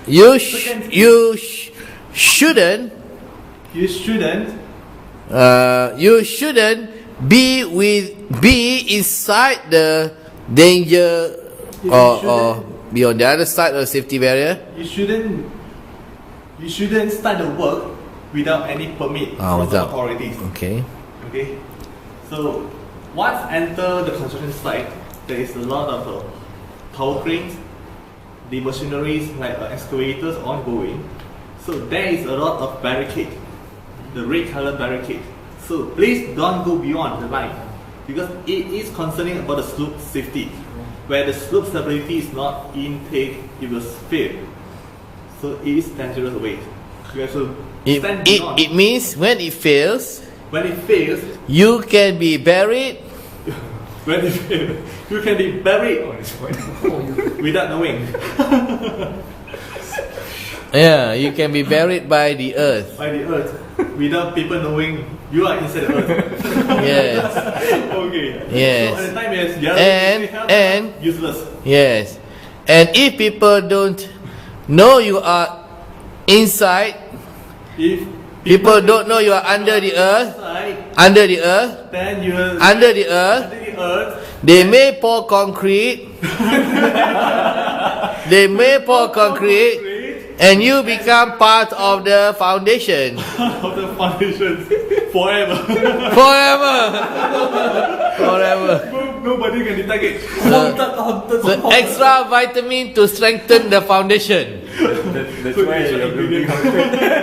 You shouldn't be inside the danger or be on the other side of the safety barrier. You shouldn't start the work without any permit from the authorities. Okay. So once enter the construction site, there is a lot of tower cranes, the machineries like excavators ongoing. So there is a lot of barricade, the red color barricade. So please don't go beyond the line, because it is concerning about the slope safety. Where the slope stability is not intake, it will fail. So it is dangerous way. You have to stand beyond. It means when it fails, you can be buried. When it fails, you can be buried without knowing. Yeah, you can be buried by the earth. Without people knowing you are inside the earth. Yes. Okay. Yes. So at the time, And useless. Yes. And if people don't know you are inside, If people don't know you are under the earth, then you are under the earth, they may pour concrete. And you become part of the foundation. Forever. Nobody can detect it. So extra vitamin to strengthen the foundation. That's why you're building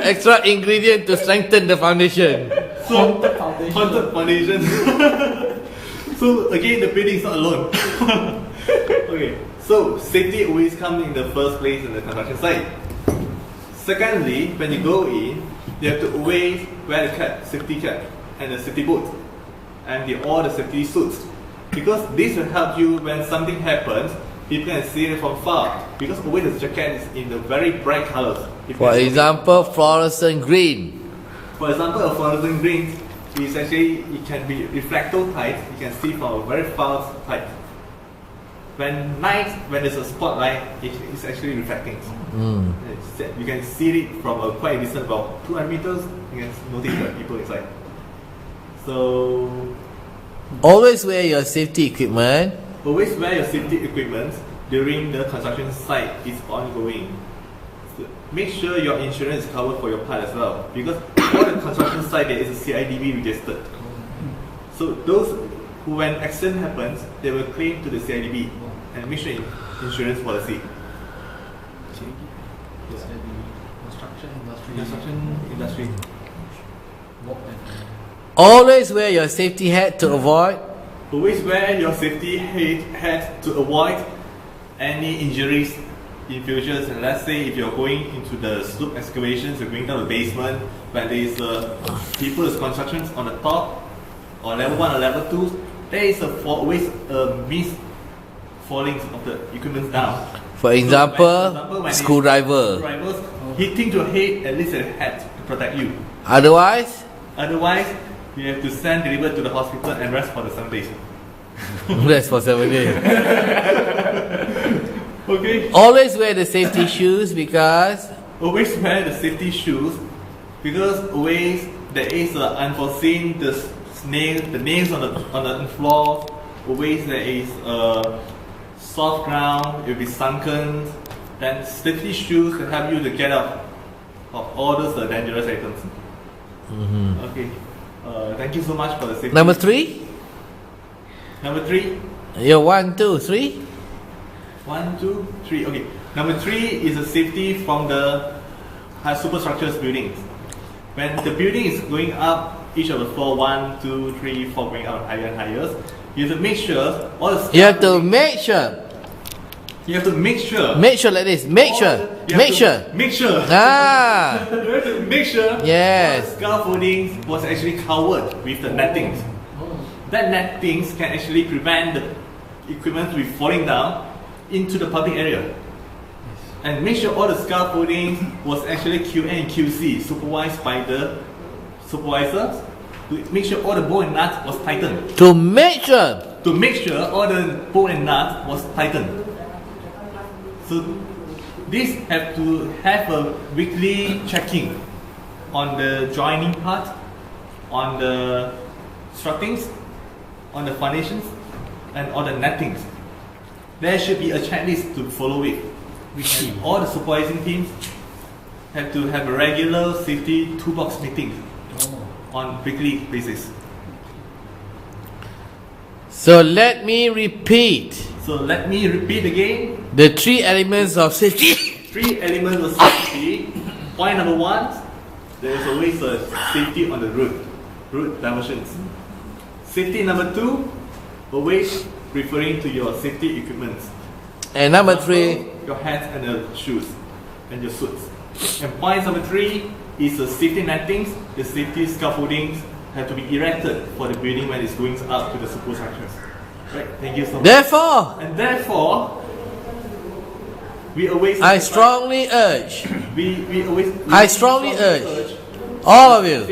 Extra ingredient to strengthen the foundation. Haunted foundation. So again, the building is not alone. Okay. So safety always comes in the first place in the construction site. Secondly, when you go in, you have to always wear the safety cap and the safety boot and all the safety suits, because this will help you when something happens. People can see it from far, because always the jacket is in the very bright colors. For example, fluorescent green. For example, a fluorescent green is actually, it can be reflector type. You can see from a very far height. When there's a spotlight, it's actually reflecting. You can see it from a quite distance, about 200 meters. You can notice the people inside. So Always wear your safety equipment. Always wear your safety equipment during the construction site is ongoing. So make sure your insurance is covered for your part as well, because for the construction site there is a CIDB registered. So those who, when accident happens, they will claim to the CIDB and make sure insurance policy. Construction industry. Always wear your safety hat to avoid. Always wear your safety hat to avoid any injuries in future. And let's say if you're going into the slope excavations, you're going down the basement, when there is people's constructions on the top, or level 1 or level 2, there is always a miss falling of the equipment down. For example, screwdrivers hitting your head, at least a hat to protect you. Otherwise, you have to send delivered to the hospital and rest for the 7 days. rest for 7 days. Okay. Always wear the safety shoes because. Always wear the safety shoes because always there is unforeseen the nails on the floor. Always there is soft ground. It will be sunken. Then safety shoes can help you to get out of all those dangerous items. Okay. Thank you so much for the safety. Number 3. Yeah, 1, 2, 3. 1, 2, 3. Okay. Number 3 is the safety from the superstructures buildings. When the building is going up, each of the floor 1, 2, 3, 4 going up higher and higher, you have to make sure all the. You have to make sure. You have to make sure. Make sure like this. Make sure. Make sure. Ah. You have to make sure. Yes. All the scaffolding was actually covered with the nettings. That nettings can actually prevent the equipment to be falling down into the public area. And make sure all the scaffolding was actually QA and QC supervised by the supervisors. To make sure all the bolt and nuts was tightened. To make sure all the bolt and nuts was tightened. So This have to have a weekly checking on the joining part, on the struttings, on the foundations, and on the nettings. There should be a checklist to follow it. And all the supervising teams have to have a regular safety toolbox meeting on weekly basis. So let me repeat So let me repeat again. the 3 elements of safety. 3 elements of safety. Point number 1, there is always a safety on the route diversions. Safety number 2, always referring to your safety equipment. And number 3, your hats and the shoes and your suits. And point number 3 is the safety nettings, the safety scaffoldings have to be erected for the building when it's going up to the superstructures. Right, thank you so much. therefore, And therefore, we always I strongly urge we strongly urge all of you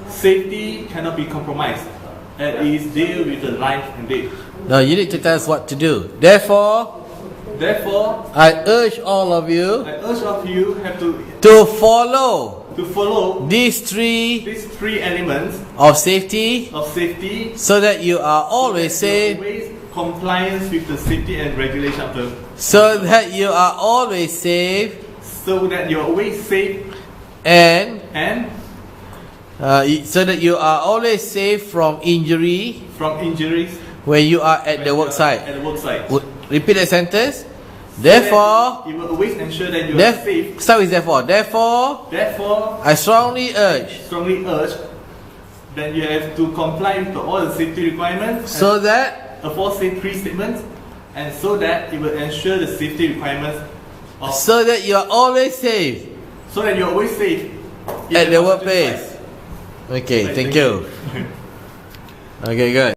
safety cannot be compromised. It is deal with the life and death. No, you need to tell us what to do. Therefore, I urge all of you I urge all of you have to follow to follow these 3 these 3 elements of safety of safety so that you are always safe, always compliance with the safety and regulation of the so that you are always safe so that you're always safe and and so that you are always safe from injury from injuries when you are at when the you work are site. At the work site. Repeat that sentence. Therefore, you will always ensure that you are safe. start with therefore. Therefore, I strongly urge that you have to comply with all the safety requirements so that aforesaid 3 statements, and so that it will ensure the safety requirements of, so that you are always safe so that you're always safe in at the construction workplace. site. Okay, Right, thank you. Okay, good.